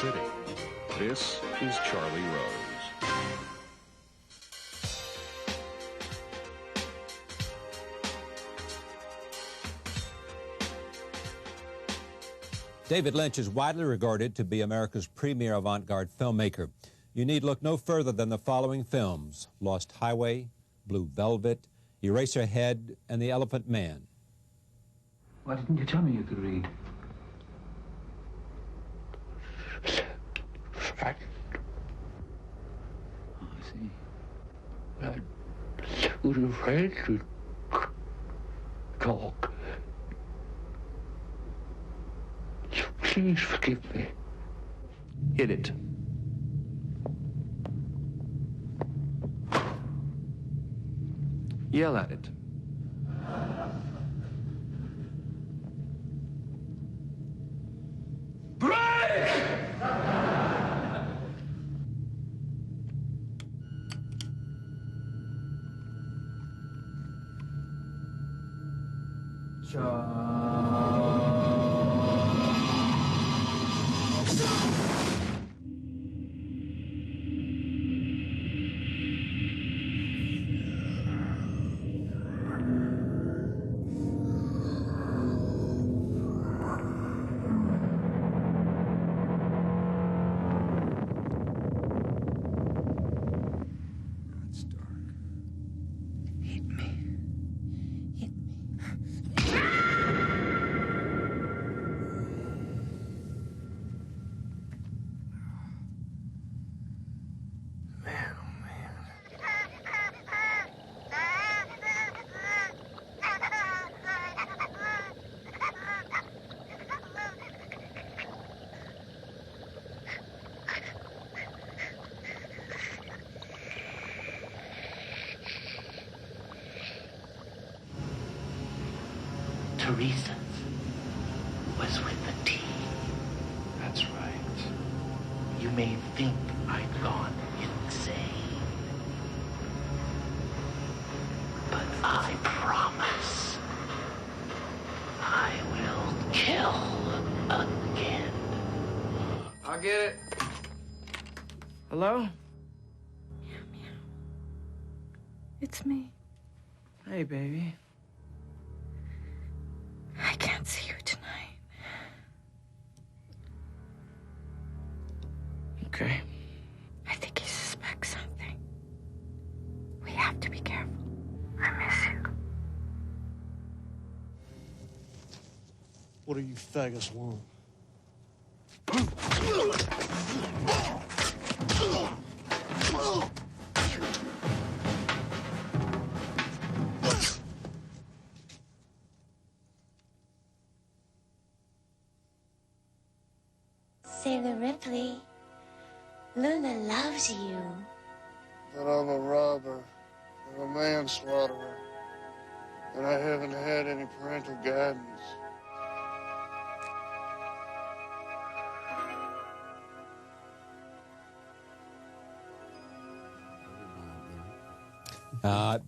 City. This is Charlie Rose. David Lynch is widely regarded to be America's premier avant-garde filmmaker. You need look no further than the following films: Lost Highway, Blue Velvet, Eraserhead, and The Elephant Man. Why didn't you tell me you could read? Right. Oh, I see. I was afraid to talk. So please forgive me. Hit it. Yell at it. Teresa was with the T. That's right. You may think I'd gone insane, but I promise I will kill again. I'll get it. Hello? Meow, meow. It's me. Hey, baby. I can't see you tonight. Okay. I think he suspects something. We have to be careful. I miss you. What do you faggots want? Sailor Ripley, Luna loves you. That I'm a robber and a manslaughterer, and I haven't had any parental guidance.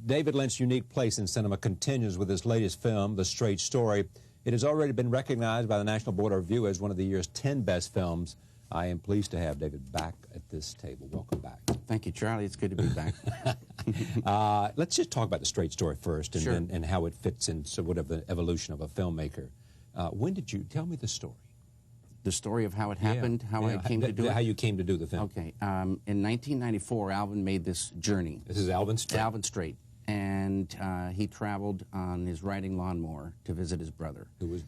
David Lynch's unique place in cinema continues with his latest film, The Straight Story. It has already been recognized by the National Board of Review as one of the year's 10 best films. I am pleased to have David back at this table. Welcome back. Thank you, Charlie. It's good to be back. Let's just talk about The Straight Story first and, Sure. and how it fits in sort of the evolution of a filmmaker. When did you tell me the story? The story of how it happened, how I came to do it? How you came to do the film. Okay. In 1994, Alvin made this journey. This is Alvin Strait. Alvin Strait. And he traveled on his riding lawnmower to visit his brother. Who was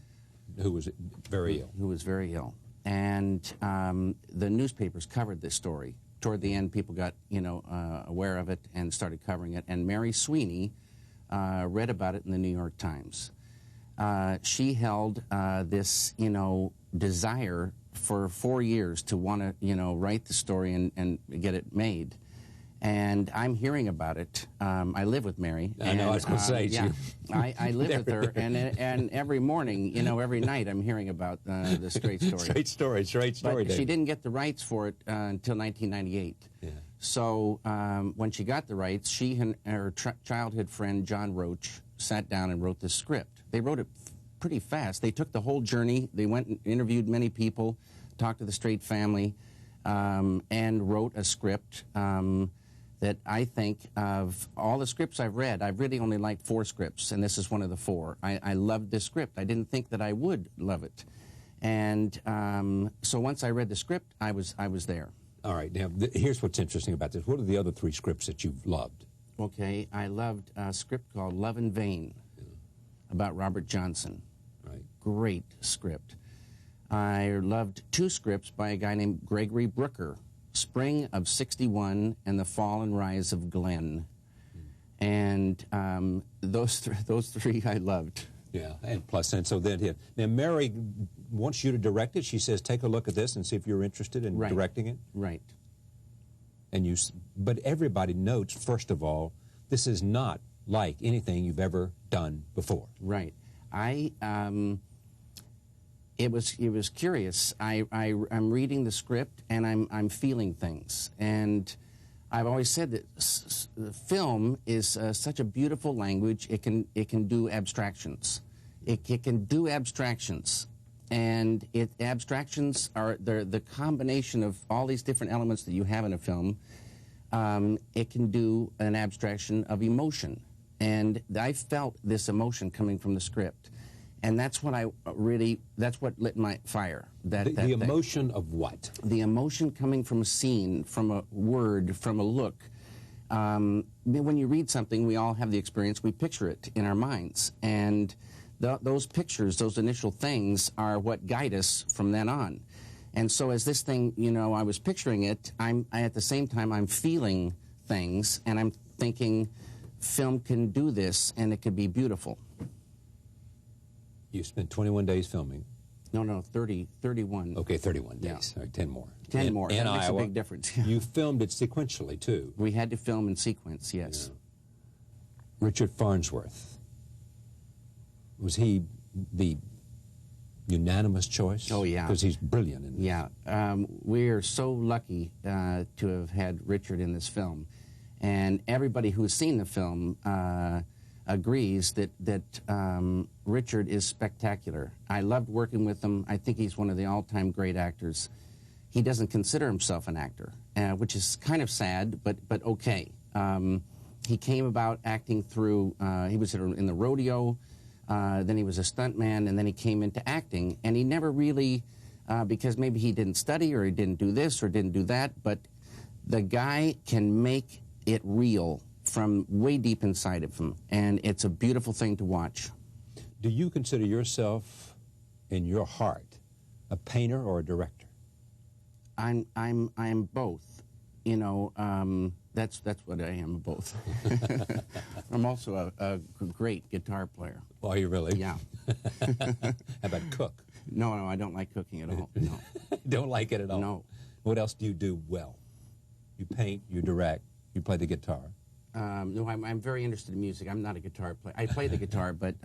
very ill. Who was very ill. And the newspapers covered this story. Toward the end, people got, aware of it and started covering it. And Mary Sweeney read about it in the New York Times. She held this, desire for 4 years to want to, write the story and get it made. And I'm hearing about it. I live with Mary. I know, I was going to say. Yeah, I live with her, and every morning, every night, I'm hearing about the Straight Story. Straight story. But she didn't get the rights for it until 1998. Yeah. So when she got the rights, she and her childhood friend John Roach sat down and wrote this script. They wrote it pretty fast. They took the whole journey. They went and interviewed many people, talked to the Strait family, and wrote a script that I think of all the scripts I've read, I've really only liked 4 scripts, and this is one of the 4. I loved this script. I didn't think that I would love it. And so once I read the script, I was there. All right. Now, here's what's interesting about this. What are the other 3 scripts that you've loved? Okay. I loved a script called Love in Vain about Robert Johnson. Right. Great script. I loved 2 scripts by a guy named Gregory Brooker, Spring of '61 and The Fall and Rise of Glenn. And those 3 I loved. Yeah, and plus, and so then, now Mary wants you to direct it. She says, take a look at this and see if you're interested in directing it. Right. And but everybody notes, first of all, this is not like anything you've ever done before. Right. It was curious. I'm reading the script and I'm feeling things, and I've always said that film is such a beautiful language. It can do abstractions. It can do abstractions, and abstractions are the combination of all these different elements that you have in a film. It can do an abstraction of emotion, and I felt this emotion coming from the script. And that's what that's what lit my fire. The emotion of what? The emotion coming from a scene, from a word, from a look. When you read something, we all have the experience, we picture it in our minds. And those pictures, those initial things, are what guide us from then on. And so as this thing, I was picturing it, at the same time, I'm feeling things, and I'm thinking, film can do this, and it could be beautiful. You spent 21 days filming. No, 31. Okay, 31 days. All right, 10 more. 10 more. That makes Iowa. A big difference. You filmed it sequentially, too. We had to film in sequence, yes. Yeah. Richard Farnsworth. Was he the unanimous choice? Oh, yeah. Because he's brilliant in this. Yeah. We're so lucky to have had Richard in this film. And everybody who's seen the film agrees that Richard is spectacular. I loved working with him. I think he's one of the all-time great actors. He doesn't consider himself an actor, which is kind of sad, but okay. He came about acting through, he was in the rodeo, then he was a stuntman, and then he came into acting. And he never really, because maybe he didn't study or he didn't do this or didn't do that, but the guy can make it real from way deep inside of him, and it's a beautiful thing to watch. Do you consider yourself, in your heart, a painter or a director? I'm both. That's what I am, both. I'm also a great guitar player. Oh, are you really? Yeah. How about cook? No, I don't like cooking at all. No. Don't like it at all? No. What else do you do well? You paint, you direct, you play the guitar. No, I'm very interested in music. I'm not a guitar player. I play the guitar, but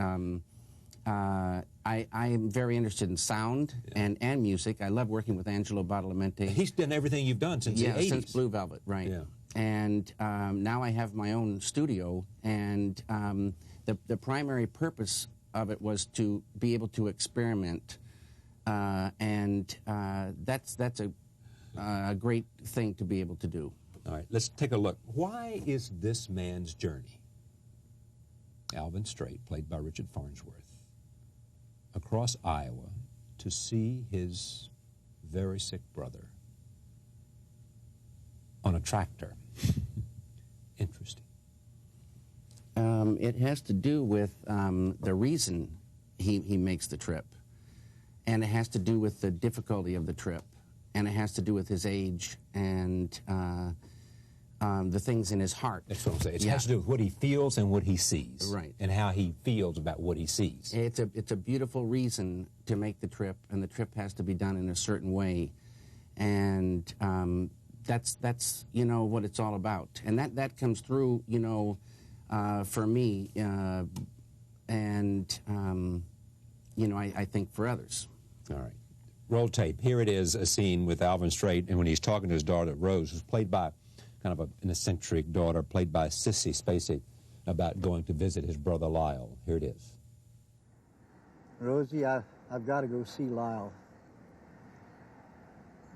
I am very interested in sound and music. I love working with Angelo Badalamenti. He's done everything you've done since the 80s. Yeah, since Blue Velvet, right. Yeah. And now I have my own studio, and the primary purpose of it was to be able to experiment, and that's a great thing to be able to do. All right, let's take a look. Why is this man's journey, Alvin Strait, played by Richard Farnsworth, across Iowa to see his very sick brother on a tractor? Interesting. It has to do with the reason he makes the trip, and it has to do with the difficulty of the trip, and it has to do with his age and the things in his heart. That's what I'm saying. It has to do with what he feels and what he sees. Right. And how he feels about what he sees. It's a beautiful reason to make the trip, and the trip has to be done in a certain way. And that's what it's all about. And that comes through, for me, and I think for others. All right. Roll tape. Here it is, a scene with Alvin Strait, and when he's talking to his daughter, Rose, who's played by kind of an eccentric daughter, played by Sissy Spacek, about going to visit his brother Lyle. Here it is. Rosie, I've got to go see Lyle.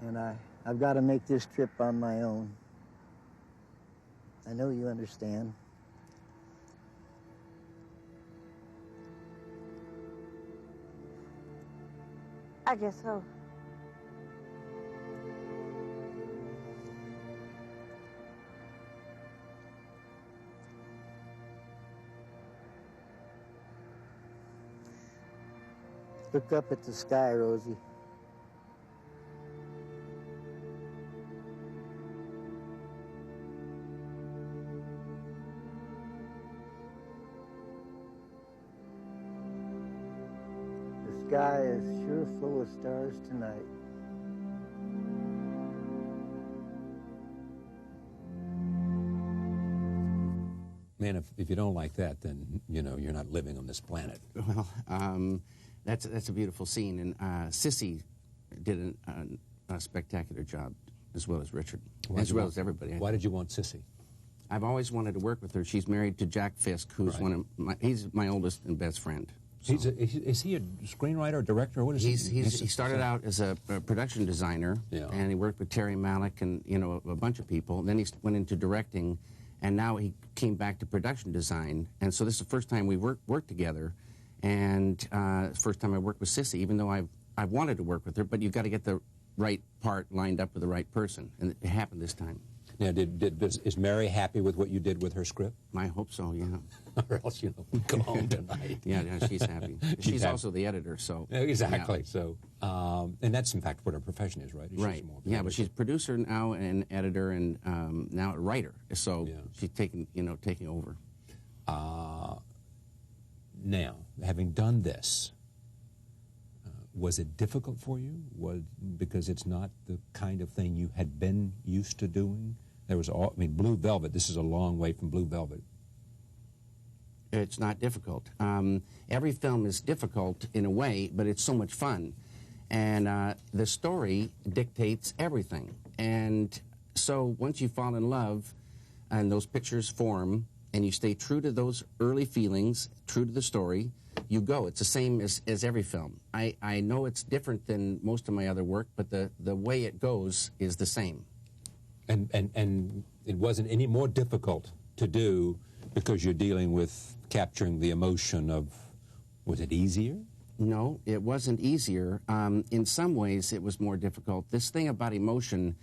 and I've got to make this trip on my own. I know you understand. I guess so. Look up at the sky, Rosie. The sky is sure full of stars tonight. Man, if you don't like that, then, you know, you're not living on this planet. Well, that's a beautiful scene, and Sissy did a spectacular job, as well as Richard, as well as everybody. Why did you want Sissy? I've always wanted to work with her. She's married to Jack Fisk, who's he's my oldest and best friend. So. Is he a screenwriter or director? What is he? He started out as a production designer, and he worked with Terry Malick and, you know, a bunch of people. And then he went into directing, and now he came back to production design. And so this is the first time we worked together, and first time I worked with Sissy, even though I've wanted to work with her, but you've got to get the right part lined up with the right person, and it happened this time. Now, is Mary happy with what you did with her script? I hope so, yeah. Or else, you know, come home tonight. Yeah, she's happy. She's also the editor, so. Exactly. Yeah. So, and that's in fact what her profession is, right? Right. Yeah, but she's producer now and editor and now a writer. So she's taking over. Now, having done this, was it difficult for you? Because it's not the kind of thing you had been used to doing? Blue Velvet, this is a long way from Blue Velvet. It's not difficult. Every film is difficult in a way, but it's so much fun. And the story dictates everything. And so once you fall in love and those pictures form and you stay true to those early feelings, true to the story, you go. It's the same as every film. I know it's different than most of my other work, but the way it goes is the same. And it wasn't any more difficult to do because you're dealing with capturing the emotion of, was it easier? No, it wasn't easier. In some ways, it was more difficult. This thing about emotion,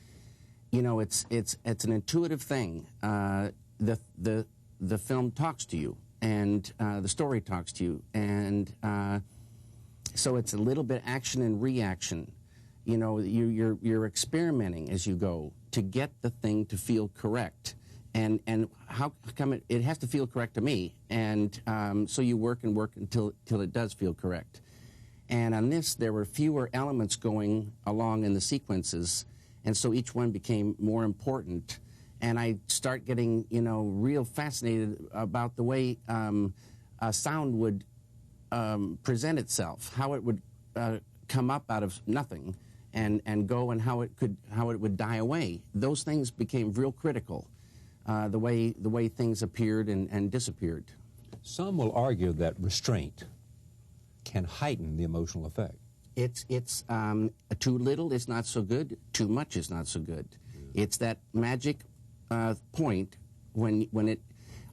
you know, it's an intuitive thing. The film talks to you, and the story talks to you, and so it's a little bit action and reaction. You know, you're experimenting as you go to get the thing to feel correct. And how come it has to feel correct to me? And so you work and work until it does feel correct. And on this, there were fewer elements going along in the sequences, and so each one became more important. And I start getting, you know, real fascinated about the way a sound would present itself, how it would come up out of nothing and go, and how it would die away. Those things became real critical. The way things appeared and disappeared. Some will argue that restraint can heighten the emotional effect. It's too little is not so good. Too much is not so good. Yeah. It's that magic point when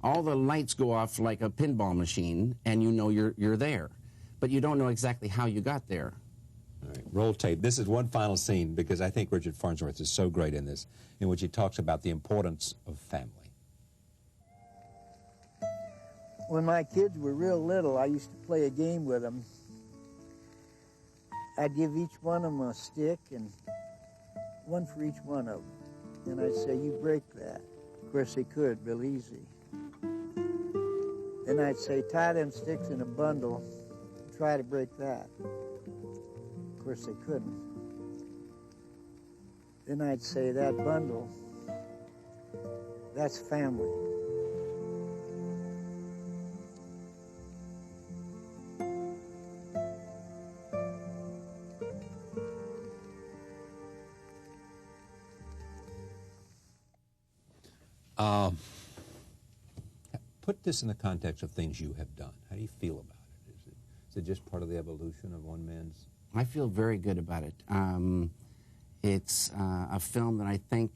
all the lights go off like a pinball machine, and you know you're there, but you don't know exactly how you got there. All right, roll tape. This is one final scene, because I think Richard Farnsworth is so great in this, in which he talks about the importance of family. When my kids were real little, I used to play a game with them. I'd give each one of them a stick, and one for each one of them. And I'd say, you break that. Of course, they could, real easy. Then I'd say, tie them sticks in a bundle, try to break that. Of course, they couldn't. Then I'd say, that bundle, that's family. Put this in the context of things you have done. How do you feel about it? Is it just part of the evolution of one man's? I feel very good about it. It's a film that I think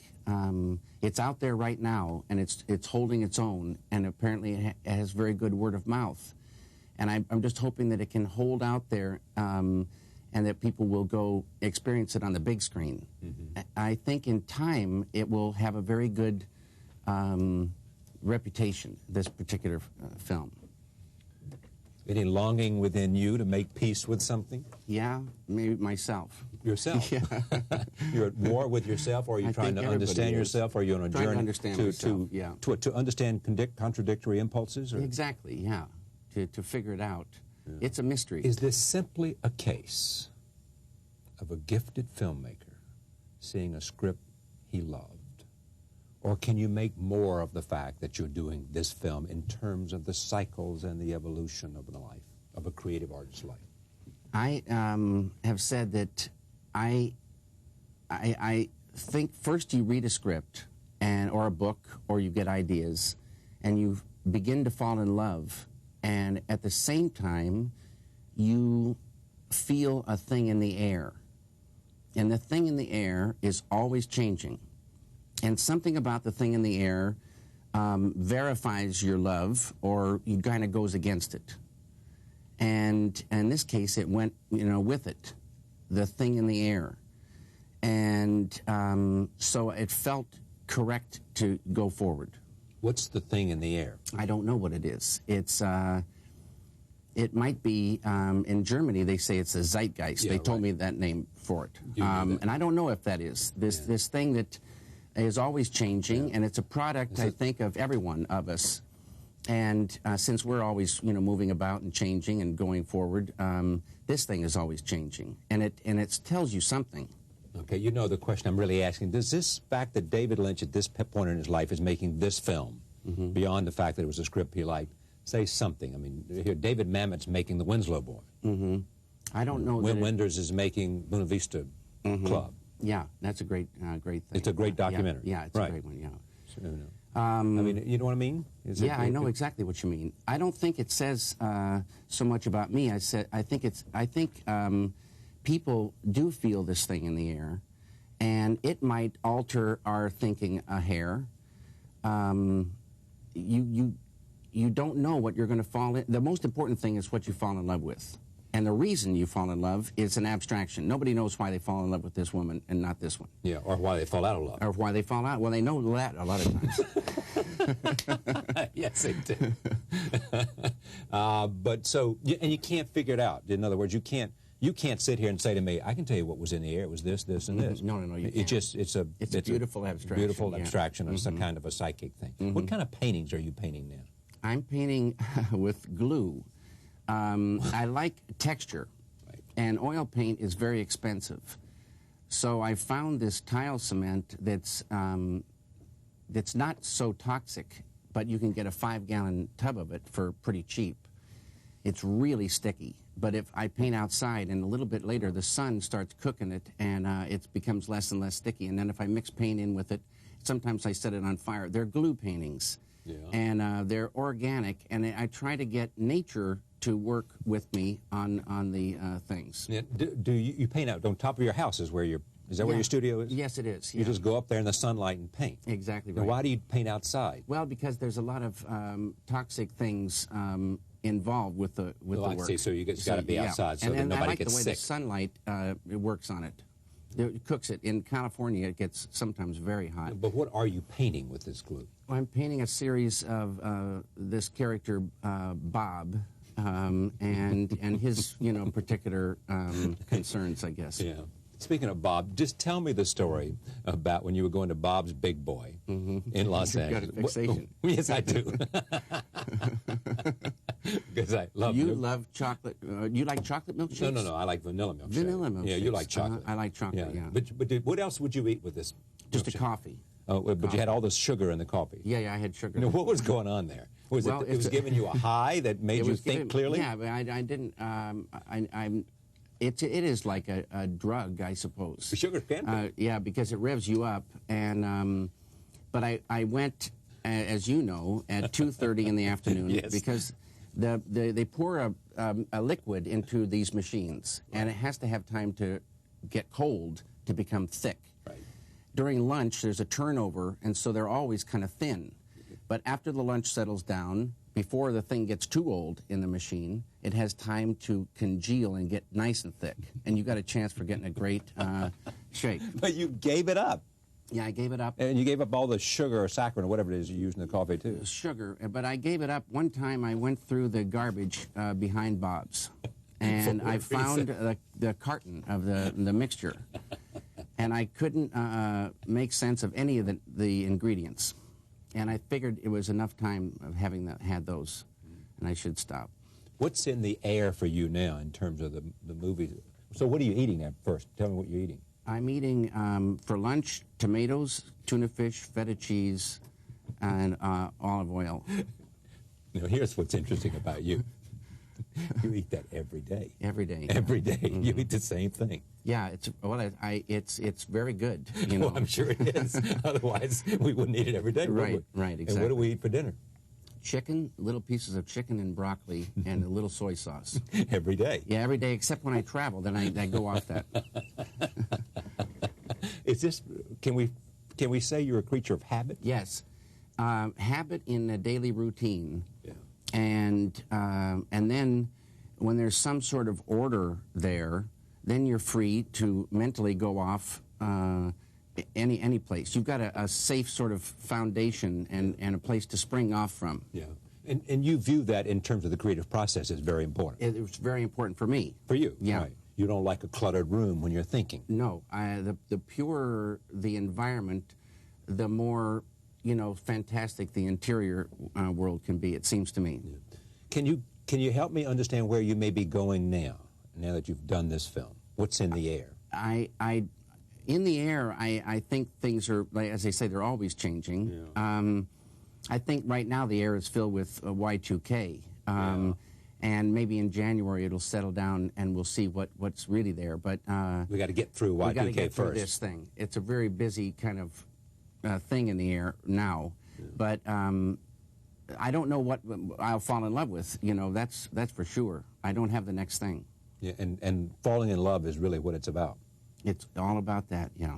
it's out there right now, and it's holding its own, and apparently it has very good word of mouth. And I'm just hoping that it can hold out there, and that people will go experience it on the big screen. Mm-hmm. I think in time it will have a very good reputation, this particular film. Any longing within you to make peace with something? Yeah, maybe myself. Yourself? Yeah. You're at war with yourself, or are you trying to understand yourself, or are you on a journey to understand myself, yeah. to understand contradictory impulses? Or? Exactly, yeah, to figure it out. Yeah. It's a mystery. Is this simply a case of a gifted filmmaker seeing a script he loved? Or can you make more of the fact that you're doing this film in terms of the cycles and the evolution of the life, of a creative artist's life? I have said that I think first you read a script or a book, or you get ideas, and you begin to fall in love, and at the same time you feel a thing in the air. And the thing in the air is always changing. And something about the thing in the air verifies your love, or you kind of goes against it. And in this case, it went, with it, the thing in the air. And so it felt correct to go forward. What's the thing in the air? I don't know what it is. It's it might be, in Germany, they say it's a Zeitgeist. Yeah, they told me that name for it. And I don't know if that is. This thing that is always changing, and it's a product, I think, of every one of us. And since we're always, moving about and changing and going forward, this thing is always changing, and it tells you something. Okay, the question I'm really asking: does this fact that David Lynch, at this point in his life, is making this film, beyond the fact that it was a script he liked, say something? I mean, here David Mamet's making The Winslow Boy. I don't know. Wim Wenders is making Buena Vista Club. Yeah, that's a great thing. It's a great documentary. Yeah, it's a great one. Yeah. So, I mean, you know what I mean? I know exactly what you mean. I don't think it says so much about me. I think people do feel this thing in the air, and it might alter our thinking a hair. You don't know what you're going to fall in. The most important thing is what you fall in love with. And the reason you fall in love is an abstraction. Nobody knows why they fall in love with this woman and not this one. Yeah, or why they fall out of love. Or why they fall out. Well, they know that a lot of times. Yes, they do. But so, and you can't figure it out. In other words, you can't sit here and say to me, I can tell you what was in the air. It was this, this, and this. No, you can't. It's a beautiful abstraction. Beautiful abstraction. It's a kind of a psychic thing. What kind of paintings are you painting now? I'm painting with glue. I like texture, and oil paint is very expensive. So I found this tile cement that's not so toxic, but you can get a 5-gallon tub of it for pretty cheap. It's really sticky, but if I paint outside and a little bit later the sun starts cooking it, and it becomes less and less sticky, and then if I mix paint in with it, sometimes I set it on fire. They're glue paintings. Yeah. And they're organic, and I try to get nature to work with me on the things. Yeah. Do you paint out on top of your house? Is where where your studio is? Yes, it is. You just go up there in the sunlight and paint. Exactly right. Now, why do you paint outside? Well, because there's a lot of toxic things involved with the work. I see. So you got to be outside so that nobody gets sick. And I like the way the sunlight it works on it. It cooks it. In California, it gets sometimes very hot. But what are you painting with this glue? I'm painting a series of this character, Bob, and his, particular concerns, I guess. Yeah. Speaking of Bob, just tell me the story about when you were going to Bob's Big Boy in Los Angeles. You've got a fixation. Yes, I do. Because I love you. Love chocolate. You like chocolate milkshakes? No. I like vanilla milkshake. Vanilla milkshakes. Yeah, you like chocolate. I like chocolate. Yeah. But what else would you eat with this? Just milkshake? a coffee. Oh, but you had all this sugar in the coffee. Yeah, I had sugar. What was going on there? Was it was giving you a high that made you think clearly? Yeah, but I didn't. It is like a drug, I suppose. The sugar can be. Yeah, because it revs you up. And but I went, as you know, at 2:30 in the afternoon. Yes. Because they pour a liquid into these machines, and it has to have time to get cold to become thick. Right. During lunch, there's a turnover, and so they're always kind of thin. But after the lunch settles down, before the thing gets too old in the machine, it has time to congeal and get nice and thick. And you got a chance for getting a great shape. But you gave it up. Yeah, I gave it up. And you gave up all the sugar or saccharin or whatever it is you use in the coffee, too. Sugar, but I gave it up. One time I went through the garbage behind Bob's, and I found the carton of the mixture, and I couldn't make sense of any of the ingredients. And I figured it was enough time of having had those, and I should stop. What's in the air for you now in terms of the movie? So what are you eating at first? Tell me what you're eating. I'm eating, for lunch, tomatoes, tuna fish, feta cheese, and olive oil. Now, here's what's interesting about you. You eat that every day. Every day. Every day. You eat the same thing. Yeah, it's very good. You know? Well, I'm sure it is. Otherwise, we wouldn't eat it every day. Right, right, exactly. And what do we eat for dinner? Chicken, little pieces of chicken and broccoli, and a little soy sauce. Every day? Yeah, every day, except when I travel. Then I go off that. Is this? Can we say you're a creature of habit? Yes, habit in a daily routine. Yeah. And then when there's some sort of order there, then you're free to mentally go off any place. You've got a safe sort of foundation and a place to spring off from. Yeah. And you view that in terms of the creative process as very important. It was very important for me. For you? Yeah. Right. You don't like a cluttered room when you're thinking. No. The purer the environment, the more, fantastic the interior world can be, it seems to me. Yeah. Can you help me understand where you may be going now that you've done this film? What's in the air? In the air, I think things are, like, as they say, they're always changing. Yeah. I think right now the air is filled with Y2K. And maybe in January it'll settle down and we'll see what's really there. But we got to get through Y2K we got to get through first. This thing. It's a very busy kind of thing in the air now. Yeah. But I don't know what I'll fall in love with. That's for sure. I don't have the next thing. Yeah, and falling in love is really what it's about. It's all about that, yeah.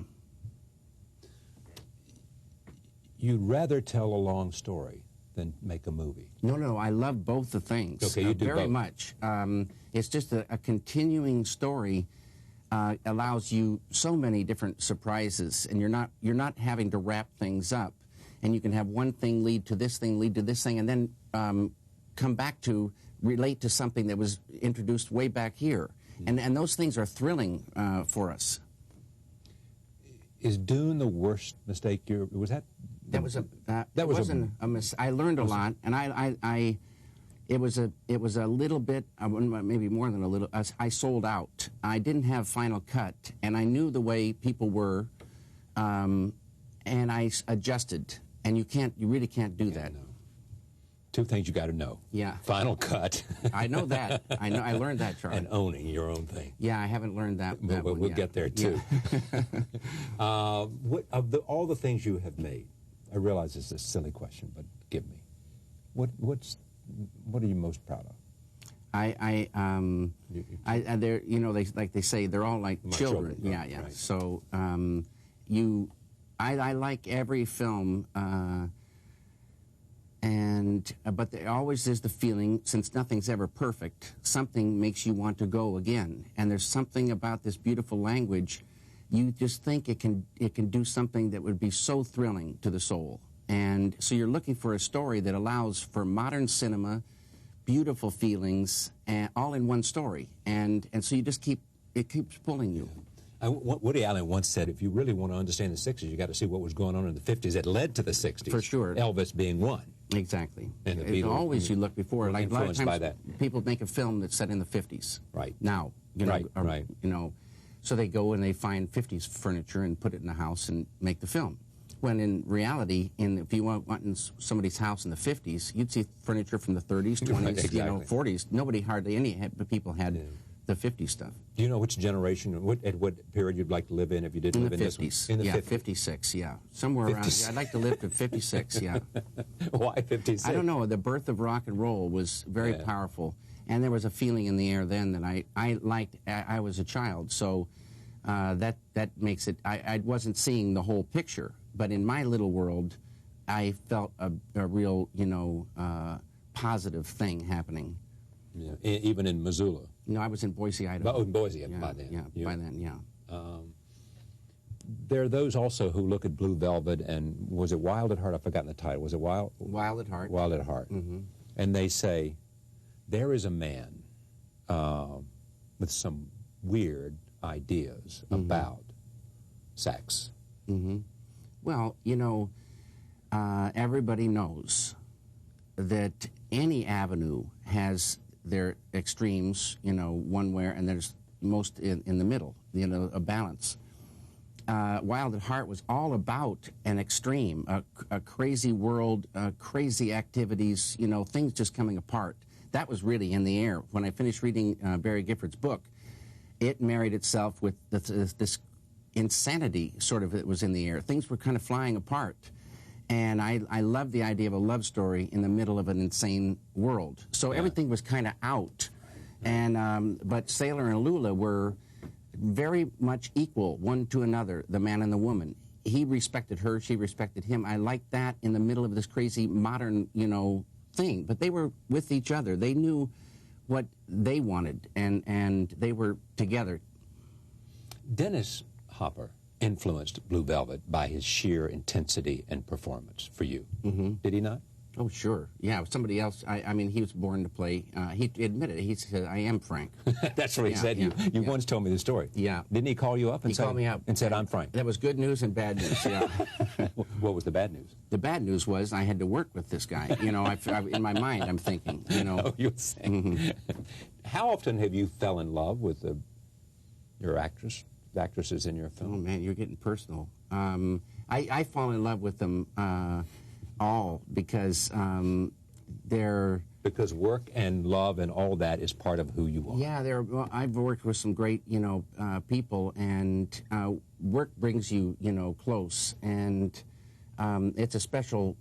You'd rather tell a long story than make a movie. No, I love both the things. Okay, you do very both. much. It's just a continuing story allows you so many different surprises, and you're not having to wrap things up, and you can have one thing lead to this thing, and then come back to relate to something that was introduced way back here, and those things are thrilling for us. Is Dune the worst mistake was that? That wasn't a mistake. I learned a lot, and it was a little bit, maybe more than a little. I sold out. I didn't have final cut, and I knew the way people were, and I adjusted. And you really can't do that. No. Two things you got to know. Yeah. Final cut. I know that. I learned that, Charlie. And owning your own thing. Yeah, I haven't learned that. But we'll yet. get there too. Yeah. All the things you have made, I realize it's a silly question, but give me. What are you most proud of? They're, they say they're all like children. Yeah. Right. So I like every film, but there always is the feeling, since nothing's ever perfect, something makes you want to go again. And there's something about this beautiful language, you just think it can do something that would be so thrilling to the soul. And so you're looking for a story that allows for modern cinema, beautiful feelings, and all in one story. And so you just it keeps pulling you. Woody Allen once said, if you really want to understand the 60s, you got to see what was going on in the 50s that led to the 60s. For sure. Elvis being one. Exactly. And the Beatles, always you look before. Like a lot of times by that. People make a film that's set in the 50s. Right. Now. Right. So they go and they find 50s furniture and put it in the house and make the film. When in reality, if you went in somebody's house in the 50s, you'd see furniture from the 30s, 20s, right, exactly. 40s. Hardly any people had the 50s stuff. Do you know which generation, at what period you'd like to live in if you did live in this one? In the 50s. 56, yeah. Somewhere around here. I'd like to live to 56, yeah. Why 56? I don't know. The birth of rock and roll was very powerful. And there was a feeling in the air then that I liked. I was a child, so that makes it. I wasn't seeing the whole picture, but in my little world, I felt a real, positive thing happening. Yeah. Even in Missoula. No, I was in Boise, Idaho. Oh, in Boise by then. Yeah, by then, yeah. There are those also who look at Blue Velvet, and was it Wild at Heart? I've forgotten the title. Was it Wild? Wild at Heart. Wild at Heart. Mm-hmm. And they say, there is a man with some weird ideas about sex. Mm-hmm. Well, everybody knows that any avenue has their extremes, one way, and there's most in the middle, a balance. Wild at Heart was all about an extreme, a crazy world, crazy activities, things just coming apart. That was really in the air. When I finished reading Barry Gifford's book, it married itself with this insanity sort of that was in the air. Things were kind of flying apart. And I love the idea of a love story in the middle of an insane world. So everything was kind of out. And but Sailor and Lula were very much equal, one to another, the man and the woman. He respected her, she respected him. I liked that in the middle of this crazy modern, thing. But they were with each other. They knew what they wanted, and they were together. Dennis Hopper influenced Blue Velvet by his sheer intensity and performance for you. Mm-hmm. Did he not? Oh, sure. Yeah, somebody else. I mean, he was born to play. He admitted it. He said, "I am Frank." That's what he said. You once told me the story. Yeah. Didn't he call you up and called me up and said, "I'm Frank"? That was good news and bad news. Yeah. What was the bad news? The bad news was I had to work with this guy. In my mind, I'm thinking. Oh, you were saying. Mm-hmm. How often have you fell in love with your actresses in your film? Oh man, you're getting personal. I fall in love with them. All because they're... Because work and love and all that is part of who you are. Yeah, I've worked with some great, people, and work brings you, close, and it's a special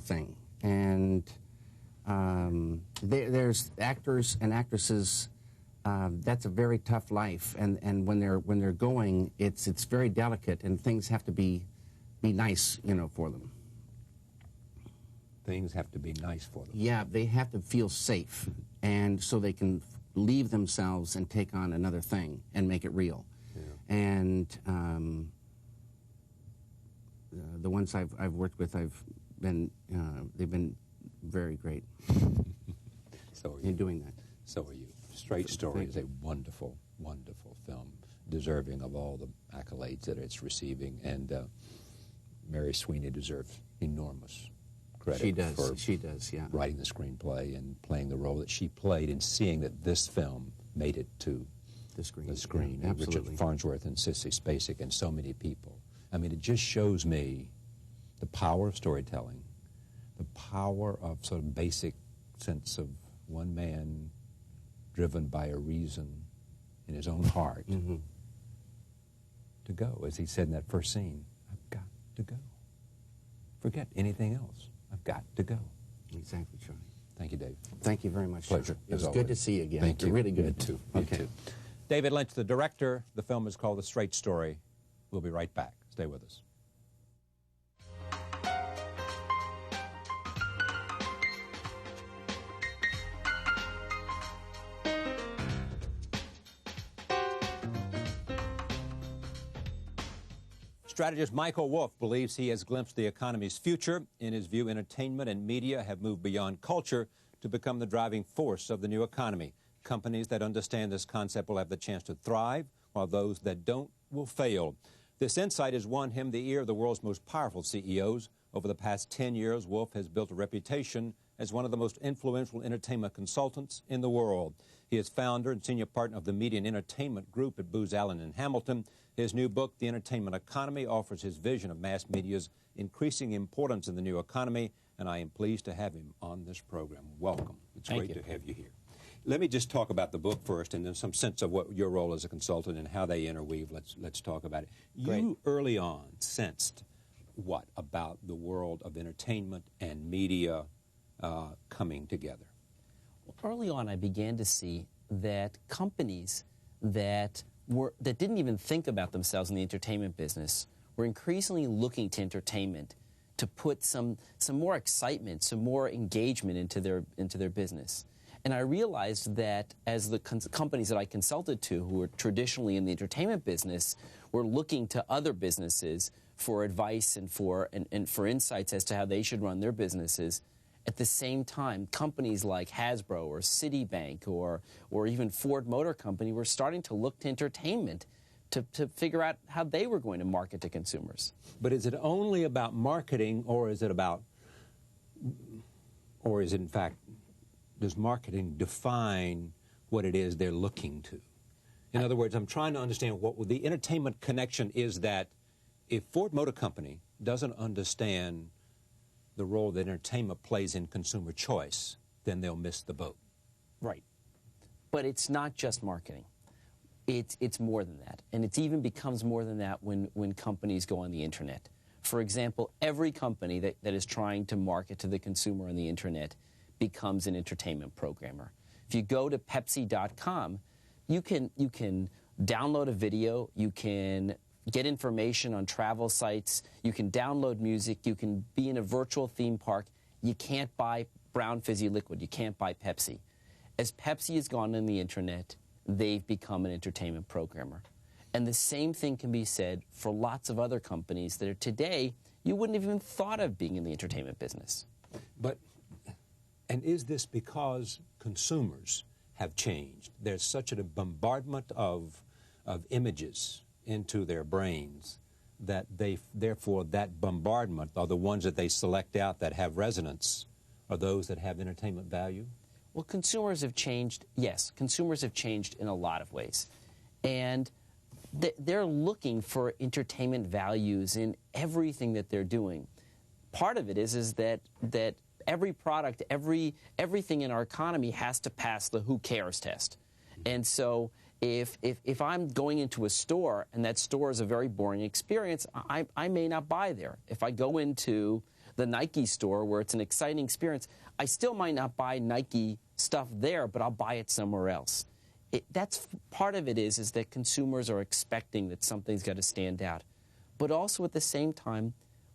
thing. And there's actors and actresses. That's a very tough life, and when they're going, it's very delicate, and things have to be nice, for them. Things have to be nice for them. Yeah, they have to feel safe, and so they can leave themselves and take on another thing and make it real. Yeah. And the ones I've worked with, they've been very great. So are you. In doing that. So are you. Straight Story is a wonderful, wonderful film, deserving of all the accolades that it's receiving, and Mary Sweeney deserves enormous credit. She does, yeah. Writing the screenplay and playing the role that she played, and seeing that this film made it to the screen. Yeah, and Richard Farnsworth and Sissy Spacek and so many people. I mean, it just shows me the power of storytelling, the power of sort of basic sense of one man driven by a reason in his own heart to go, as he said in that first scene, I've got to go. Forget anything else. I've got to go. Exactly, Charlie. Thank you, Dave. Thank you very much. Pleasure. It was good to see you again. Thank you. Really good. You too. Okay. You too. David Lynch, the director. The film is called The Straight Story. We'll be right back. Stay with us. Strategist Michael Wolff believes he has glimpsed the economy's future. In his view, entertainment and media have moved beyond culture to become the driving force of the new economy. Companies that understand this concept will have the chance to thrive, while those that don't will fail. This insight has won him the ear of the world's most powerful CEOs. Over the past 10 years, Wolff has built a reputation as one of the most influential entertainment consultants in the world. He is founder and senior partner of the Media and Entertainment Group at Booz Allen in Hamilton. His new book, The Entertainment Economy, offers his vision of mass media's increasing importance in the new economy, and I am pleased to have him on this program. Welcome. It's great to have you here. Let me just talk about the book first, and then some sense of what your role as a consultant and how they interweave. Let's talk about it. You early on sensed what about the world of entertainment and media coming together? Well, early on, I began to see that companies that that didn't even think about themselves in the entertainment business were increasingly looking to entertainment to put some more excitement, some more engagement into their business. And I realized that as the companies that I consulted to, who were traditionally in the entertainment business, were looking to other businesses for advice and for insights as to how they should run their businesses. At the same time, companies like Hasbro or Citibank or even Ford Motor Company were starting to look to entertainment to figure out how they were going to market to consumers. But is it only about marketing, or is it in fact, does marketing define what it is they're looking to? In other words, I'm trying to understand what the entertainment connection is, that if Ford Motor Company doesn't understand the role that entertainment plays in consumer choice, then they'll miss the boat. Right. But it's not just marketing. It's more than that. And it even becomes more than that when companies go on the internet. For example, every company that is trying to market to the consumer on the internet becomes an entertainment programmer. If you go to Pepsi.com, you can download a video, you can get information on travel sites, you can download music, you can be in a virtual theme park. You can't buy brown fizzy liquid, you can't buy Pepsi. As Pepsi has gone on the internet, they've become an entertainment programmer. And the same thing can be said for lots of other companies that are today, you wouldn't have even thought of being in the entertainment business. And is this because consumers have changed? There's such a bombardment of images into their brains that therefore that bombardment are the ones that they select out that have resonance, are those that have entertainment value? Well, consumers have changed, yes. Consumers have changed in a lot of ways. And they're looking for entertainment values in everything that they're doing. Part of it is that every product, everything in our economy has to pass the who cares test. And so if I'm going into a store and that store is a very boring experience, I may not buy there. If I go into the Nike store where it's an exciting experience, I still might not buy Nike stuff there, but I'll buy it somewhere else. That's part of it is that consumers are expecting that something's got to stand out. But also at the same time,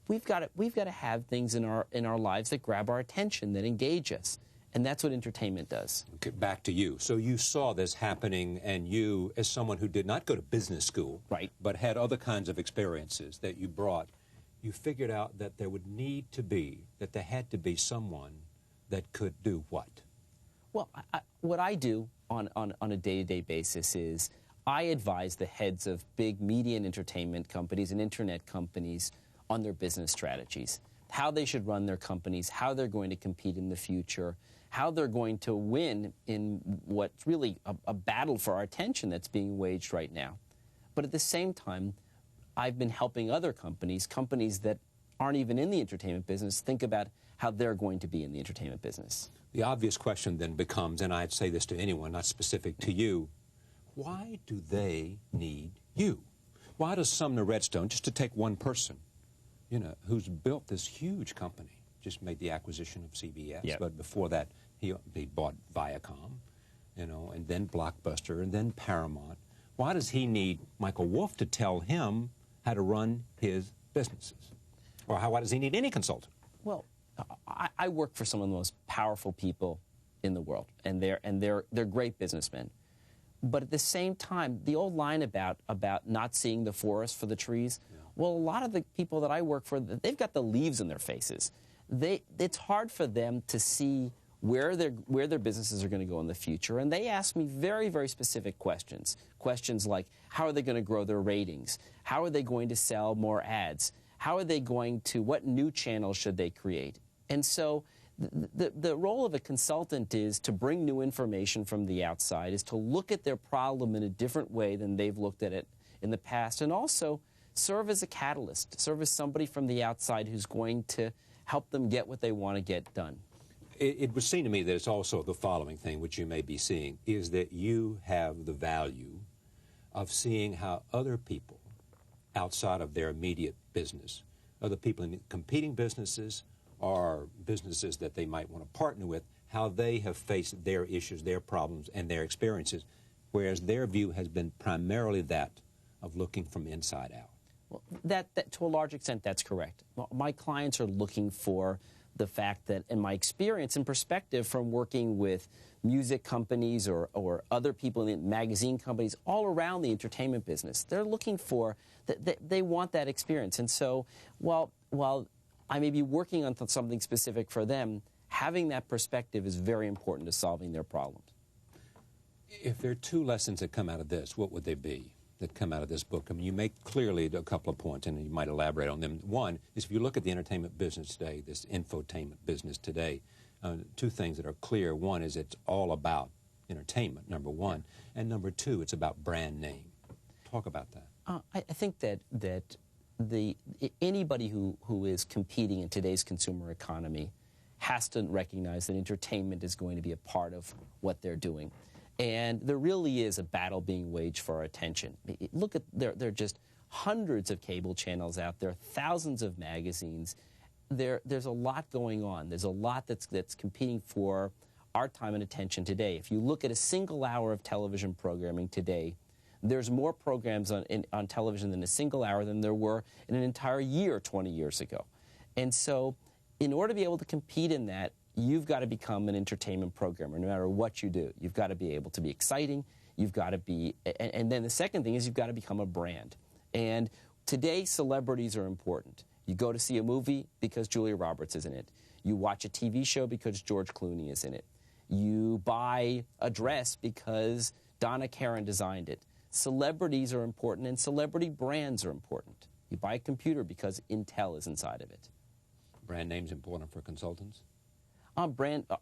we've got to have things in our lives that grab our attention, that engage us. And that's what entertainment does. Okay, back to you. So you saw this happening, and you, as someone who did not go to business school, right, but had other kinds of experiences that you brought, you figured out that there had to be someone that could do what? Well, what I do on a day-to-day basis is I advise the heads of big media and entertainment companies and internet companies on their business strategies, how they should run their companies, how they're going to compete in the future, how they're going to win in what's really a battle for our attention that's being waged right now. But at the same time, I've been helping other companies that aren't even in the entertainment business, think about how they're going to be in the entertainment business. The obvious question then becomes, and I'd say this to anyone, not specific to you, why do they need you? Why does Sumner Redstone, just to take one person, who's built this huge company, just made the acquisition of CBS, yep, but before that he bought Viacom, and then Blockbuster, and then Paramount. Why does he need Michael Wolff to tell him how to run his businesses? Or why does he need any consultant? Well, I work for some of the most powerful people in the world, and they're great businessmen. But at the same time, the old line about not seeing the forest for the trees, yeah, well, a lot of the people that I work for, they've got the leaves in their faces. It's hard for them to see where their businesses are going to go in the future, and they ask me very, very specific questions. Questions like, how are they going to grow their ratings? How are they going to sell more ads? How are they going to, what new channels should they create? And so the role of a consultant is to bring new information from the outside, is to look at their problem in a different way than they've looked at it in the past, and also serve as a catalyst, serve as somebody from the outside who's going to help them get what they want to get done. It would seem to me that it's also the following thing, which you may be seeing, is that you have the value of seeing how other people outside of their immediate business, other people in competing businesses or businesses that they might want to partner with, how they have faced their issues, their problems, and their experiences. whereas their view has been primarily that of looking from inside out. Well, that to a large extent, that's correct. Well, my clients are looking for the fact that, in my experience and perspective from working with music companies or other people in magazine companies all around the entertainment business, they're looking for, they want that experience. And so while I may be working on something specific for them, having that perspective is very important to solving their problems. If there are two lessons that come out of this, what would they be that come out of this book? I mean, you make clearly a couple of points, and you might elaborate on them. One is, if you look at the entertainment business today, this infotainment business today, two things that are clear. One is it's all about entertainment, number one. And number two, it's about brand name. Talk about that. I think that anybody who is competing in today's consumer economy has to recognize that entertainment is going to be a part of what they're doing. And there really is a battle being waged for our attention. Look at, there are just hundreds of cable channels out there, thousands of magazines. There's a lot going on. There's a lot that's competing for our time and attention today. If you look at a single hour of television programming today, there's more programs on television in a single hour than there were in an entire year 20 years ago. And so in order to be able to compete in that, you've got to become an entertainment programmer, no matter what you do. You've got to be able to be exciting. You've got to be, and then the second thing is you've got to become a brand. And today, celebrities are important. You go to see a movie because Julia Roberts is in it. You watch a TV show because George Clooney is in it. You buy a dress because Donna Karan designed it. Celebrities are important, and celebrity brands are important. You buy a computer because Intel is inside of it. Brand names important for consultants?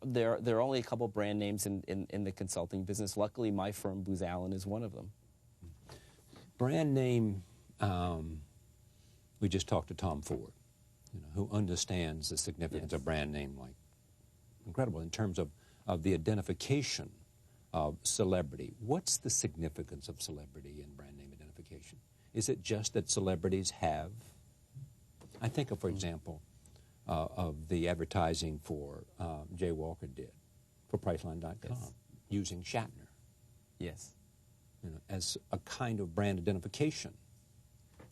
There are only a couple brand names in the consulting business. Luckily, my firm, Booz Allen, is one of them. Brand name, we just talked to Tom Ford, who understands the significance of brand name, like incredible in terms of the identification of celebrity. What's the significance of celebrity in brand name identification? Is it just that celebrities have, I think of, for example, of the advertising for Jay Walker did for Priceline.com, yes, using Shatner. Yes. As a kind of brand identification.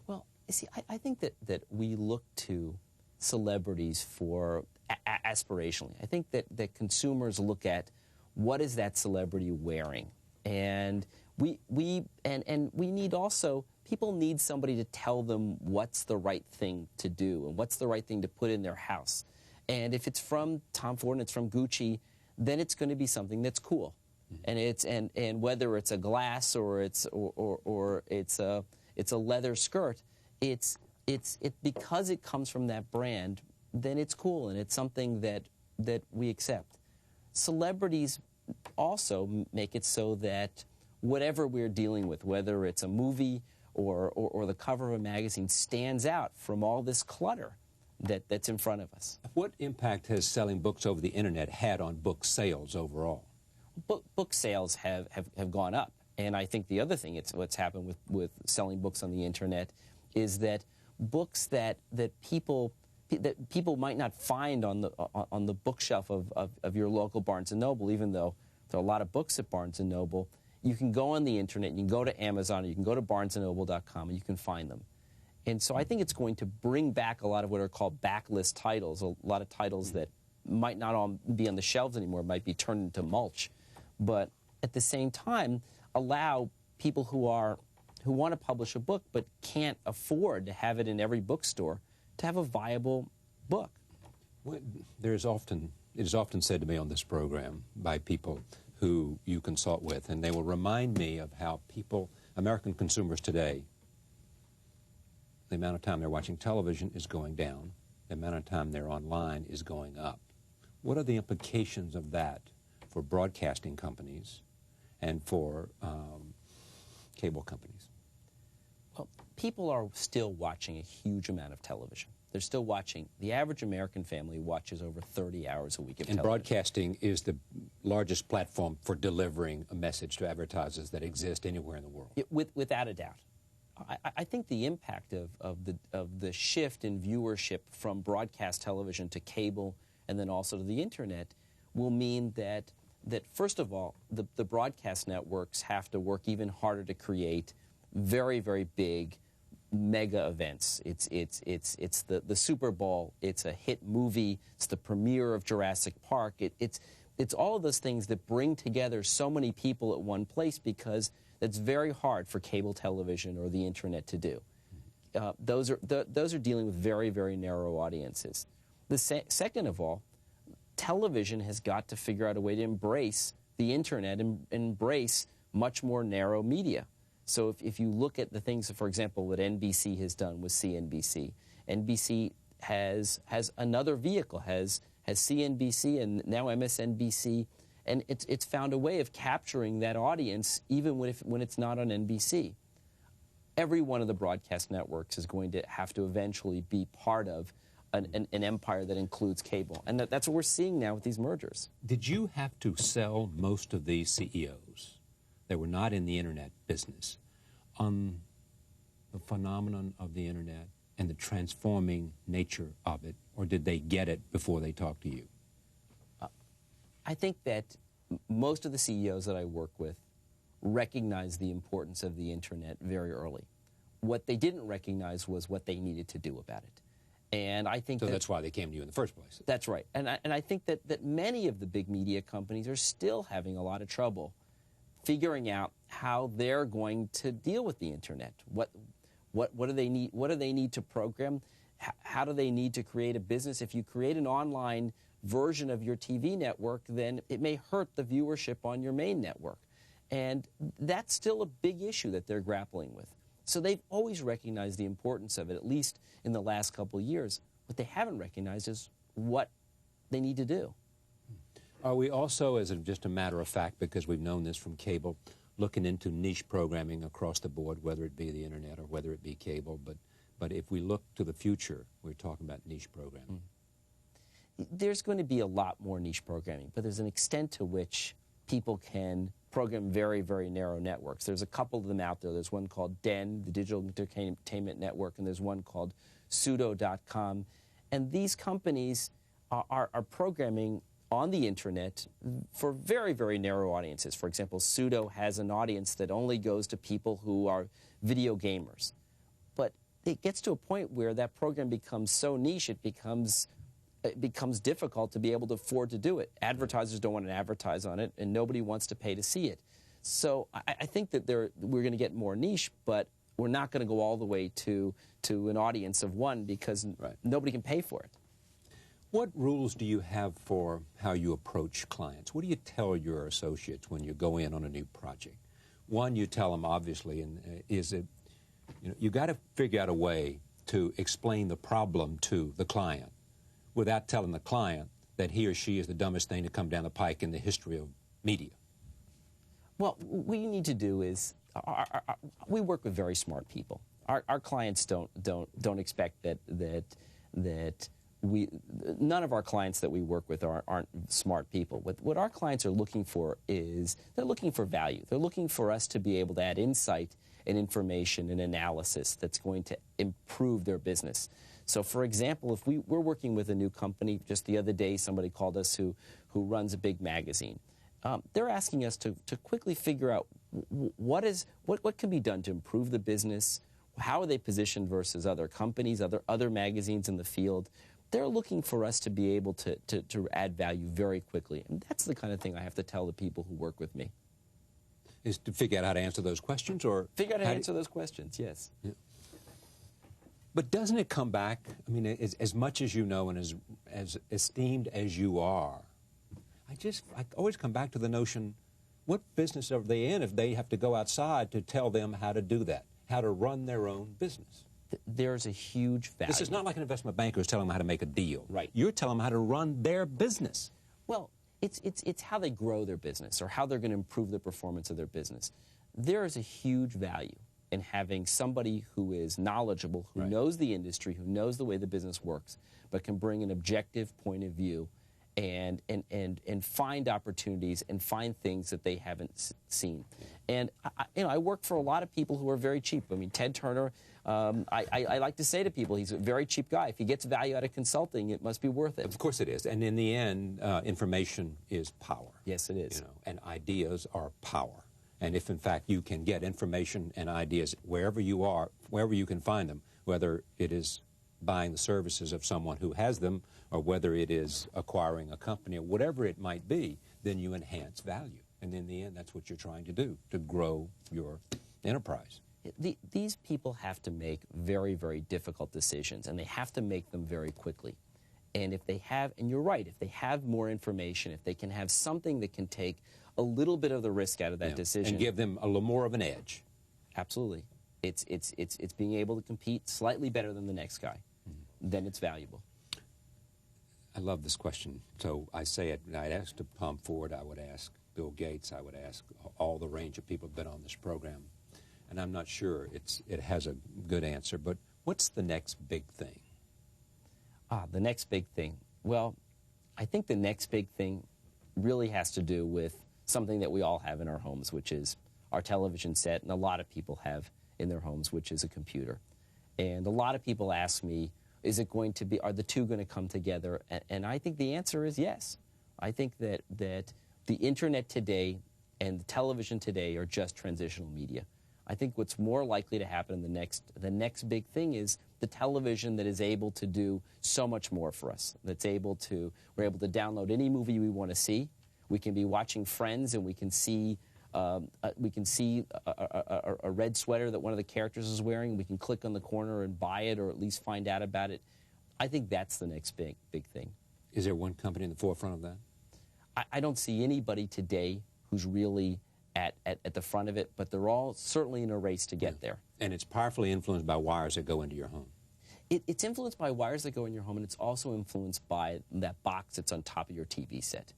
Well, you see, I think that we look to celebrities for aspirationally. I think that consumers look at what is that celebrity wearing, and we need also, people need somebody to tell them what's the right thing to do and what's the right thing to put in their house. And if it's from Tom Ford and it's from Gucci, then it's going to be something that's cool. Mm-hmm. And whether it's a glass or it's a leather skirt, it's because it comes from that brand, then it's cool and it's something that we accept. Celebrities also make it so that whatever we're dealing with, whether it's a movie or the cover of a magazine, stands out from all this clutter that's in front of us. What impact has selling books over the internet had on book sales overall? Book sales have gone up. And I think the other thing, what's happened with selling books on the internet is that books that people might not find on the bookshelf of your local Barnes & Noble, even though there are a lot of books at Barnes & Noble, you can go on the internet, you can go to Amazon, or you can go to barnesandnoble.com, and you can find them. And so I think it's going to bring back a lot of what are called backlist titles, a lot of titles that might not be on the shelves anymore, might be turned into mulch. But at the same time, allow people who want to publish a book but can't afford to have it in every bookstore to have a viable book. It is often said to me on this program by people who you consult with, and they will remind me of how people, American consumers today, the amount of time they're watching television is going down, the amount of time they're online is going up. What are the implications of that for broadcasting companies and for cable companies? Well, people are still watching a huge amount of television. They're still watching. The average American family watches over 30 hours a week of television. And broadcasting is the largest platform for delivering a message to advertisers that exist anywhere in the world. Without a doubt. I think the impact of the shift in viewership from broadcast television to cable and then also to the internet will mean that that first of all, the broadcast networks have to work even harder to create very, very big mega events. It's the Super Bowl. It's a hit movie. It's the premiere of Jurassic Park. It's all of those things that bring together so many people at one place, because that's very hard for cable television or the internet to do. Those are dealing with very, very narrow audiences. The second of all, television has got to figure out a way to embrace the internet and embrace much more narrow media. So if you look at the things, for example, what NBC has done with CNBC, NBC has another vehicle, has CNBC and now MSNBC, and it's found a way of capturing that audience even when it's not on NBC. Every one of the broadcast networks is going to have to eventually be part of an empire that includes cable. And that's what we're seeing now with these mergers. Did you have to sell most of these CEOs that were not in the internet business on the phenomenon of the internet and the transforming nature of it, or did they get it before they talked to you? I think that most of the CEOs that I work with recognize the importance of the internet very early. What they didn't recognize was what they needed to do about it. And I think that's why they came to you in the first place. That's right. And I think that many of the big media companies are still having a lot of trouble figuring out how they're going to deal with the internet. What do they need? What do they need to program? How do they need to create a business? If you create an online version of your TV network, then it may hurt the viewership on your main network. And that's still a big issue that they're grappling with. So they've always recognized the importance of it, at least in the last couple of years. What they haven't recognized is what they need to do. Are we also, as just a matter of fact, because we've known this from cable, looking into niche programming across the board, whether it be the internet or whether it be cable? But if we look to the future, we're talking about niche programming. There's going to be a lot more niche programming, but there's an extent to which people can program very, very narrow networks. There's a couple of them out there. There's one called DEN, the Digital Entertainment Network, and there's one called Pseudo.com. And these companies are programming on the internet for very, very narrow audiences. For example, Pseudo has an audience that only goes to people who are video gamers. But it gets to a point where that program becomes so niche, it becomes difficult to be able to afford to do it. Advertisers don't want to advertise on it, and nobody wants to pay to see it. So I think that we're going to get more niche, but we're not going to go all the way to an audience of one, because nobody can pay for it. What rules do you have for how you approach clients? What do you tell your associates when you go in on a new project? One, you tell them, obviously, you got to figure out a way to explain the problem to the client without telling the client that he or she is the dumbest thing to come down the pike in the history of media. Well, what we need to do is we work with very smart people. Our clients don't expect that none of our clients that we work with aren't smart people. What our clients are looking for is they're looking for value. They're looking for us to be able to add insight and information and analysis that's going to improve their business. So, for example, if we're working with a new company, just the other day somebody called us who runs a big magazine. They're asking us to quickly figure out what can be done to improve the business. How are they positioned versus other companies, other magazines in the field? They're looking for us to be able to add value very quickly. And that's the kind of thing I have to tell the people who work with me. Is to figure out how to answer those questions, or figure out how to answer those questions, yes. Yeah. But doesn't it come back, I mean, as much as you know and as esteemed as you are, I always come back to the notion, what business are they in if they have to go outside to tell them how to do that, how to run their own business? There's a huge value. This is not like an investment banker who's telling them how to make a deal. Right. You're telling them how to run their business. Well, it's how they grow their business or how they're going to improve the performance of their business. There is a huge value in having somebody who is knowledgeable, who knows the industry, who knows the way the business works, but can bring an objective point of view and find opportunities and find things that they haven't seen. And I work for a lot of people who are very cheap. I mean, Ted Turner, I like to say to people, he's a very cheap guy. If he gets value out of consulting, it must be worth it. Of course it is. And in the end, information is power. Yes, it is. You know, and ideas are power. And if, in fact, you can get information and ideas wherever you are, wherever you can find them, whether it is buying the services of someone who has them or whether it is acquiring a company or whatever it might be, then you enhance value. And in the end, that's what you're trying to do, to grow your enterprise. These people have to make very, very difficult decisions, and they have to make them very quickly. And if they have, and you're right, if they have more information, if they can have something that can take a little bit of the risk out of that decision. And give them a little more of an edge. Absolutely. It's being able to compete slightly better than the next guy. Then it's valuable. I love this question. So I say it, I'd ask Tom Ford, I would ask Bill Gates, I would ask all the range of people who've been on this program. And I'm not sure it has a good answer, but what's the next big thing? The next big thing. Well, I think the next big thing really has to do with something that we all have in our homes, which is our television set, and a lot of people have in their homes, which is a computer. And a lot of people ask me, is it going to be, are the two going to come together? And I think the answer is yes. I think that the internet today and the television today are just transitional media. I think what's more likely to happen in the next big thing is the television that is able to do so much more for us. We're able to download any movie we want to see. We can be watching Friends and we can see a red sweater that one of the characters is wearing. We can click on the corner and buy it or at least find out about it. I think that's the next big thing. Is there one company in the forefront of that? I don't see anybody today who's really at the front of it, but they're all certainly in a race to get there. And it's powerfully influenced by wires that go into your home. It's influenced by wires that go in your home, and it's also influenced by that box that's on top of your TV set.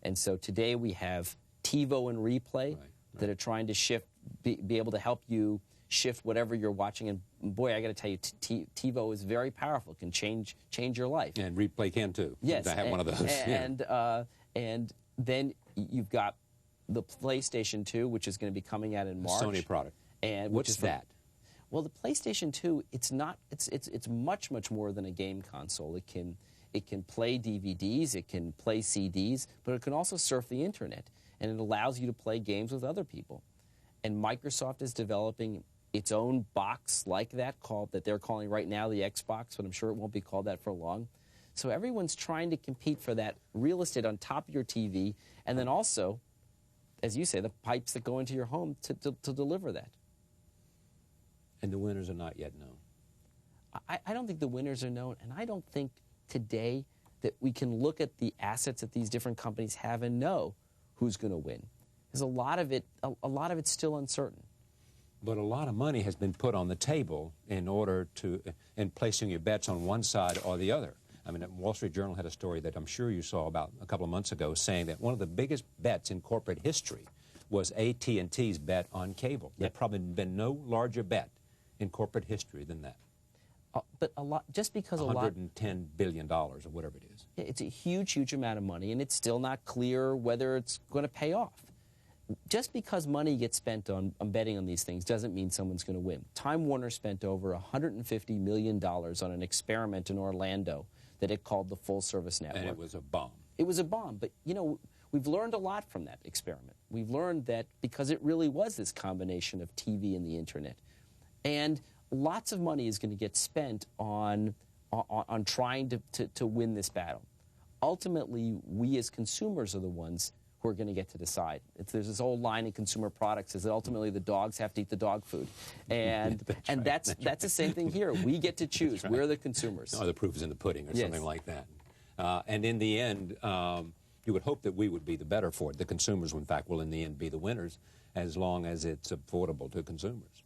And so today we have TiVo and Replay that are trying to shift, be able to help you shift whatever you're watching. And boy, I got to tell you, TiVo is very powerful. It can change your life. And Replay can too. Yes, I have one of those. And then you've got the PlayStation 2, which is going to be coming out in March. A Sony product. And what's that? Well, the PlayStation 2, it's much more than a game console. It can play DVDs, it can play CDs, but it can also surf the internet, and it allows you to play games with other people. And Microsoft is developing its own box like that they're calling right now the Xbox, but I'm sure it won't be called that for long. So everyone's trying to compete for that real estate on top of your TV, and then also, as you say, the pipes that go into your home to deliver that. And the winners are not yet known. I don't think the winners are known, and I don't think today that we can look at the assets that these different companies have and know who's going to win. Because a lot of it's still uncertain. But a lot of money has been put on the table in placing your bets on one side or the other. I mean, the Wall Street Journal had a story that I'm sure you saw about a couple of months ago saying that one of the biggest bets in corporate history was AT&T's bet on cable. There's probably been no larger bet in corporate history than that. But just because $110 billion or whatever it is. It's a huge amount of money, and it's still not clear whether it's going to pay off. Just because money gets spent on betting on these things doesn't mean someone's going to win. Time Warner spent over $150 million on an experiment in Orlando that it called the Full Service Network. And it was a bomb. It was a bomb, but you know, we've learned a lot from that experiment. We've learned that because it really was this combination of TV and the internet. And lots of money is going to get spent on trying to win this battle. Ultimately, we as consumers are the ones who are going to get to decide. There's this old line in consumer products is that ultimately the dogs have to eat the dog food. And that's the same thing here. We get to choose. Right. We're the consumers. Oh, the proof is in the pudding or something like that. And in the end, you would hope that we would be the better for it. The consumers, in fact, will in the end be the winners as long as it's affordable to consumers.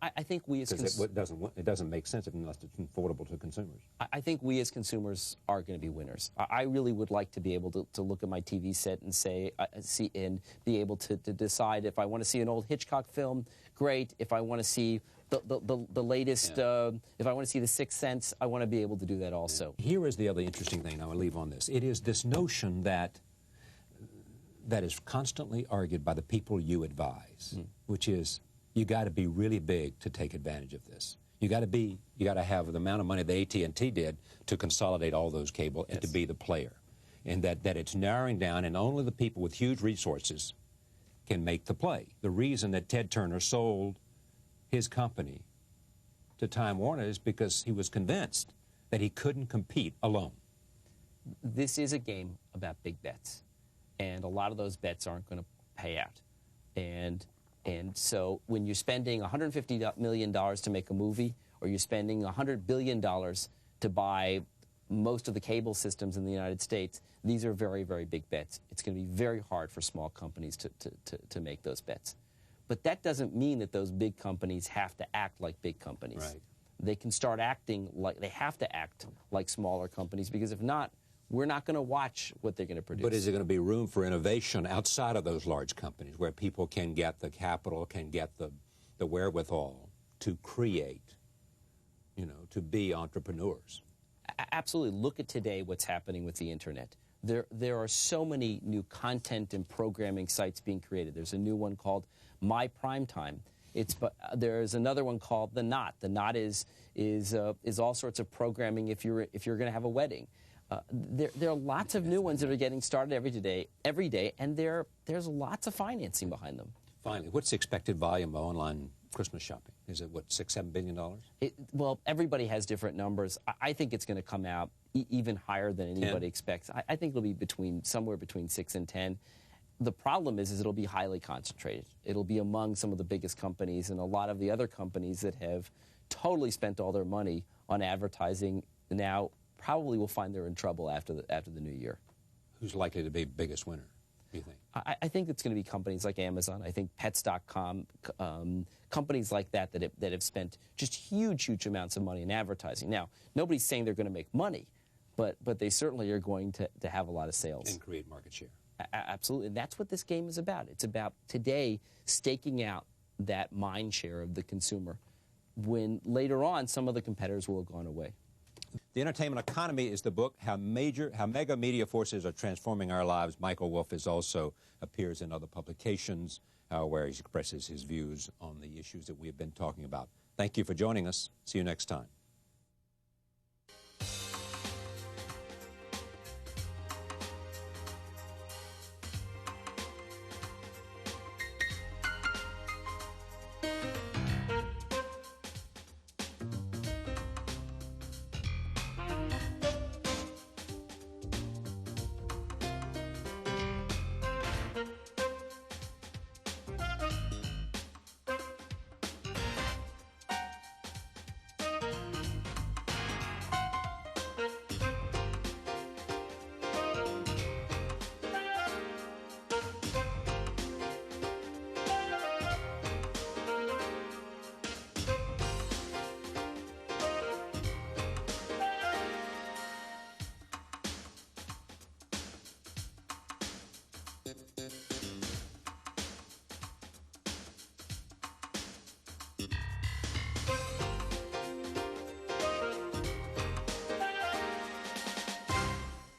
I think we as consumers... It doesn't make sense unless it's affordable to consumers. I think we as consumers are going to be winners. I really would like to be able to look at my TV set and see and be able to decide if I want to see an old Hitchcock film, great. If I want to see the latest. If I want to see The Sixth Sense, I want to be able to do that also. Here is the other interesting thing I will leave on this. It is this notion that is constantly argued by the people you advise, which is you got to be really big to take advantage of this. You got to have the amount of money that AT&T did to consolidate all those cable and to be the player, and that it's narrowing down, and only the people with huge resources can make the play. The reason that Ted Turner sold his company to Time Warner is because he was convinced that he couldn't compete alone. This is a game about big bets, and a lot of those bets aren't going to pay out. And so when you're spending $150 million to make a movie, or you're spending $100 billion to buy most of the cable systems in the United States, these are very, very big bets. It's going to be very hard for small companies to make those bets. But that doesn't mean that those big companies have to act like big companies. Right. They can start acting like they have to act like smaller companies, because if not, we're not going to watch what they're going to produce. But is there going to be room for innovation outside of those large companies where people can get the capital, can get the wherewithal to create, to be entrepreneurs? Absolutely. Look at today what's happening with the Internet. There are so many new content and programming sites being created. There's a new one called My Primetime. There's another one called The Knot. The Knot is all sorts of programming if you're going to have a wedding. There are lots of new ones that are getting started every day, and there's lots of financing behind them. Finally, what's the expected volume of online Christmas shopping? Is it, what, $6-7 billion? Well, everybody has different numbers. I think it's going to come out even higher than anybody expects. I think it'll be somewhere between 6 and 10. The problem is it'll be highly concentrated. It'll be among some of the biggest companies, and a lot of the other companies that have totally spent all their money on advertising now probably will find they're in trouble after the new year. Who's likely to be biggest winner, do you think? I think it's going to be companies like Amazon. I think Pets.com, companies like that have spent just huge amounts of money in advertising. Now, nobody's saying they're going to make money, but they certainly are going to have a lot of sales. And create market share. Absolutely. And that's what this game is about. It's about today staking out that mind share of the consumer, when later on some of the competitors will have gone away. The Entertainment Economy is the book, How Mega Media Forces Are Transforming Our Lives. Michael Wolff also appears in other publications where he expresses his views on the issues that we have been talking about. Thank you for joining us. See you next time.